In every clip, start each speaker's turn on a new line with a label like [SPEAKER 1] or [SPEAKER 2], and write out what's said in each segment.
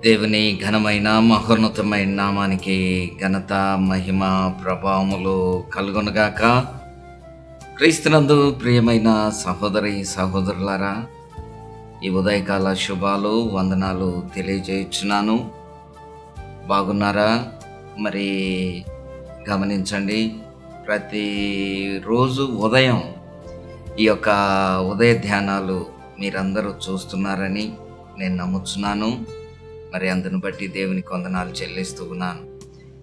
[SPEAKER 1] దేవుని ఘనమైన మహోన్నతమైన నామానికి ఘనత, మహిమ, ప్రభావములు కలుగునుగాక. క్రీస్తునందు ప్రియమైన సహోదరి సహోదరులారా, ఈ ఉదయకాల శుభాలు, వందనాలు తెలియజేయుచున్నాను. బాగున్నారా? మరి గమనించండి, ప్రతిరోజు ఉదయం ఈ యొక్క ఉదయ ధ్యానాలు మీరందరూ చూస్తున్నారని నేను నమ్ముచున్నాను. మరి అందును బట్టి దేవునికి వందనాలు చెల్లిస్తూ ఉన్నాను.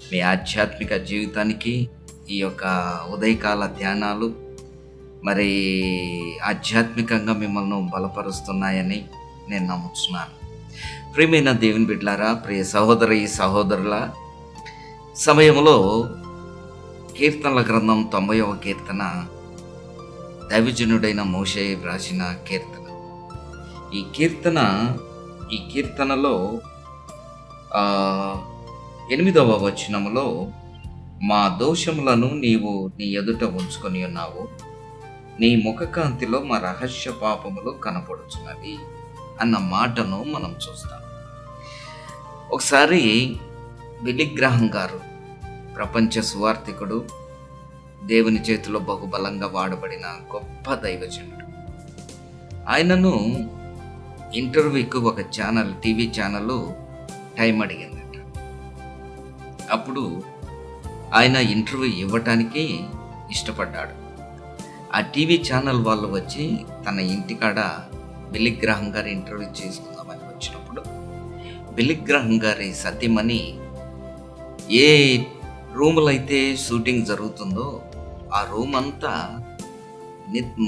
[SPEAKER 1] మీ ఆధ్యాత్మిక జీవితానికి ఈ యొక్క ఉదయకాల ధ్యానాలు మరి ఆధ్యాత్మికంగా మిమ్మల్ని బలపరుస్తున్నాయని నేను నమ్ముచున్నాను. ప్రియమైన దేవుని బిడ్డలారా, ప్రియ సహోదరి సహోదరుల, సమయంలో కీర్తనల గ్రంథం 90వ కీర్తన దైవజనుడైన మోషే వ్రాసిన కీర్తన. ఈ కీర్తనలో 8వ వచనములో, మా దోషములను నీవు నీ ఎదుట ఉంచుకొని ఉన్నావు, నీ ముఖకాంతిలో మా రహస్య పాపములు కనపడుచున్నవి అన్న మాటను మనం చూస్తాం. ఒకసారి బిల్లీ గ్రాహం గారు, ప్రపంచ సువార్థికుడు, దేవుని చేతిలో బహుబలంగా వాడబడిన గొప్ప దైవజనుడు, ఆయనను ఇంటర్వ్యూకి ఒక టీవీ ఛానల్ టైం అడిగిందట. అప్పుడు ఆయన ఇంటర్వ్యూ ఇవ్వటానికి ఇష్టపడ్డాడు. ఆ టీవీ ఛానల్ వాళ్ళు వచ్చి తన ఇంటికాడ బిల్లీ గ్రాహం గారి ఇంటర్వ్యూ చేసుకుందామని వచ్చినప్పుడు, బిల్లీ గ్రాహం గారి సతీమణి ఏ రూములో అయితే షూటింగ్ జరుగుతుందో ఆ రూమ్ అంతా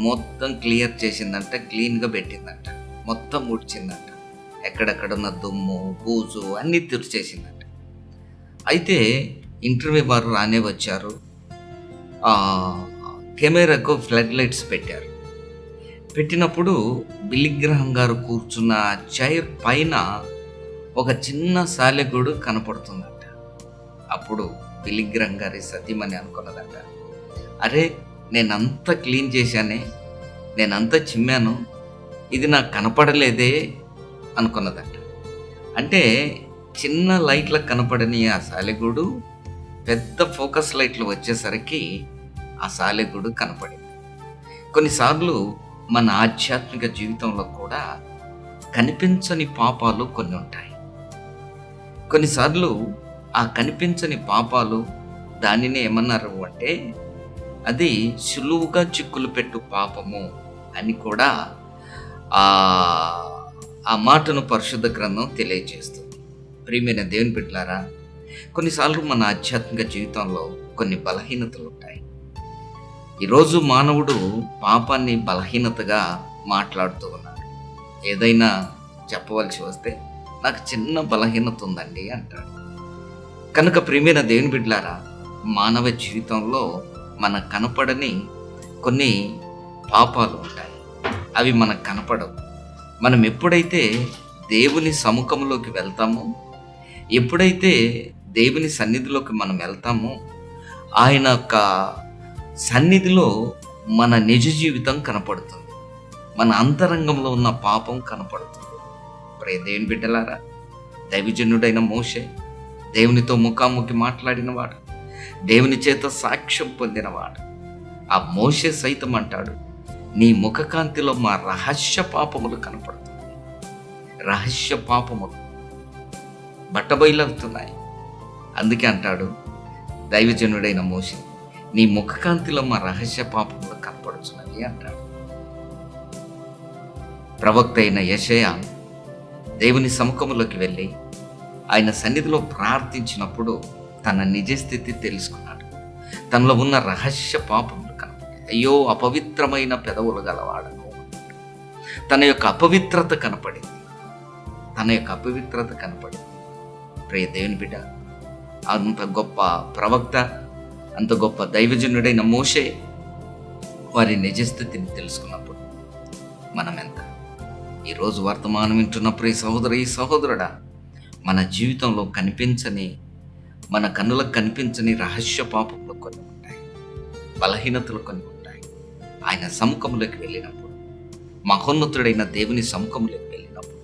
[SPEAKER 1] మొత్తం క్లియర్ చేసిందంట, క్లీన్గా పెట్టిందంట, మొత్తం ఊడ్చిందంట, ఎక్కడెక్కడున్న దుమ్ము బూజు అన్నీ తుడిచేసిందంట. అయితే ఇంటర్వ్యూ వారు రానే వచ్చారు. కెమెరాకు ఫ్లడ్ లైట్స్ పెట్టారు. పెట్టినప్పుడు బిల్లీ గ్రాహం గారు కూర్చున్న చైర్ పైన ఒక చిన్న సాలెగూడు కనపడుతుందంట. అప్పుడు బిల్లీ గ్రాహం గారి సతీమణి అనుకున్నదంట, అరే నేనంతా క్లీన్ చేశానే, నేనంతా చిమ్మాను, ఇది నాకు కనపడలేదే అనుకున్నదంట. అంటే చిన్న లైట్లకు కనపడని ఆ సాలెగూడు పెద్ద ఫోకస్ లైట్లు వచ్చేసరికి ఆ సాలెగూడు కనపడింది. కొన్నిసార్లు మన ఆధ్యాత్మిక జీవితంలో కూడా కనిపించని పాపాలు కొన్ని ఉంటాయి. కొన్నిసార్లు ఆ కనిపించని పాపాలు, దానిని ఏమన్నారు అంటే అది సులువుగా చిక్కులు పెట్టు పాపము అని కూడా ఆ మాటను పరిశుద్ధ గ్రంథం తెలియజేస్తుంది. ప్రియమైన దేవుని బిడ్డలారా, కొన్నిసార్లు మన ఆధ్యాత్మిక జీవితంలో కొన్ని బలహీనతలు ఉంటాయి. ఈరోజు మానవుడు పాపాన్ని బలహీనతగా మాట్లాడుతూ ఉన్నాడు. ఏదైనా చెప్పవలసి వస్తే నాకు చిన్న బలహీనత ఉందండి అంటాడు. కనుక ప్రియమైన దేవుని బిడ్డలారా, మానవ జీవితంలో మనకు కనపడని కొన్ని పాపాలు ఉంటాయి. అవి మనకు కనపడవు. మనం ఎప్పుడైతే దేవుని సముఖంలోకి వెళ్తామో, ఎప్పుడైతే దేవుని సన్నిధిలోకి మనం వెళ్తామో, ఆయన యొక్క సన్నిధిలో మన నిజ జీవితం కనపడుతుంది, మన అంతరంగంలో ఉన్న పాపం కనపడుతుంది. ప్రియ దేవుని బిడ్డలారా, దైవజనుడైన మోషే దేవునితో ముఖాముఖి మాట్లాడినవాడు, దేవుని చేత సాక్ష్యం పొందినవాడు. ఆ మోషే సైతం అంటాడు, నీ ముఖకాంతిలో మా రహస్య పాపములు కనపడుతున్నాయి. రహస్య పాపములు బట్టబయలవుతున్నాయి. అందుకే అంటాడు దైవజనుడైన మోషే, నీ ముఖకాంతిలో మా రహస్య పాపములు కనపడుచున్నవి అంటాడు. ప్రవక్త అయిన యెషయా దేవుని సముఖంలోకి వెళ్ళి ఆయన సన్నిధిలో ప్రార్థించినప్పుడు తన నిజస్థితి తెలుసుకున్నాడు. తనలో ఉన్న రహస్య పాపములు కనపడి, అయ్యో అపవిత్రమైన పెదవులు గలవాడను, తన యొక్క అపవిత్రత కనపడింది. ప్రియ దేవుని బిడ్డ, అంత గొప్ప ప్రవక్త, అంత గొప్ప దైవజనుడైన మోషే వారి నిజస్థితిని తెలుసుకున్నప్పుడు మనం ఎంత? ఈరోజు వర్తమానం వింటున్న ప్రియ సహోదరి సహోదరుడా, మన జీవితంలో మన కన్నులకు కనిపించని రహస్య పాపములు కొన్ని ఉంటాయి, బలహీనతలు కొన్ని ఉంటాయి. ఆయన సముఖంలోకి వెళ్ళినప్పుడు, మహోన్నతుడైన దేవుని సముఖంలోకి వెళ్ళినప్పుడు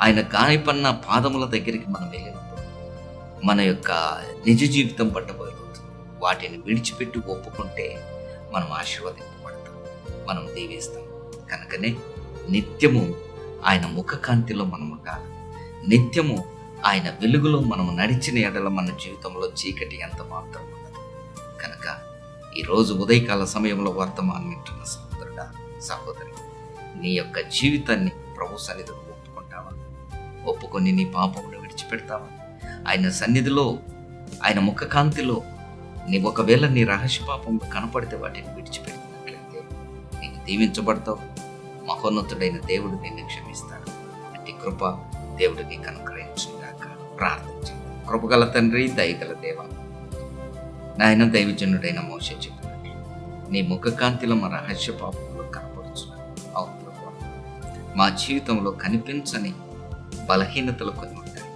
[SPEAKER 1] ఆయన గాయపన్న పాదముల దగ్గరికి మనం వెళ్ళినప్పుడు మన యొక్క నిజ జీవితం పట్టబోతుంది. వాటిని విడిచిపెట్టి ఒప్పుకుంటే మనం ఆశీర్వదింపబడతాం, మనం దీవిస్తాం. కనుకనే నిత్యము ఆయన ముఖకాంతిలో మనం ఉండాలి. నిత్యము ఆయన వెలుగులో మనము నడిచిన ఎడల మన జీవితంలో చీకటి ఎంత మాత్రం ఉండదు. కనుక ఈరోజు ఉదయకాల సమయంలో వర్తమానం వింటున్న సహోదరుడా, సహోదరి, నీ యొక్క జీవితాన్ని ప్రభు సన్నిధిలో ఒప్పుకుంటావా? ఒప్పుకొని నీ పాపమును విడిచిపెడతావా? ఆయన సన్నిధిలో, ఆయన ముఖకాంతిలో నీ ఒకవేళ నీ రహస్య పాపంలో కనపడితే వాటిని విడిచిపెట్టినట్లయితే నీకు దీవించబడతావు. మహోన్నతుడైన దేవుడు నిన్ను క్షమిస్తాడు. అట్టి కృప దేవుడు నీకు అనుగ్రహించుగాక. ప్రార్థించండి. కృపగల తండ్రి, దయగల దేవ, నాయన దైవజనుడైన మోషే చెప్పినట్లు నీ ముఖకాంతిలో మా రహస్య పాపంలో కనపడుచున్నాను. అవును ప్రభువా, మా జీవితంలో కనిపించని బలహీనతలు కొన్ని ఉంటాయి.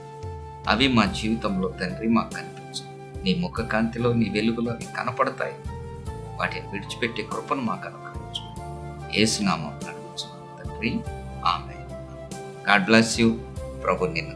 [SPEAKER 1] అవి మా జీవితంలో తండ్రి మాకు కనిపించు. నీ ముఖకాంతిలో, నీ వెలుగులో అవి కనపడతాయి. వాటిని విడిచిపెట్టే కృపను మాకు అనుగ్రహించు. యేసు నామమున అడుగుచున్నాను తండ్రి, ఆమేన్. God bless you. ప్రభు నిన్ను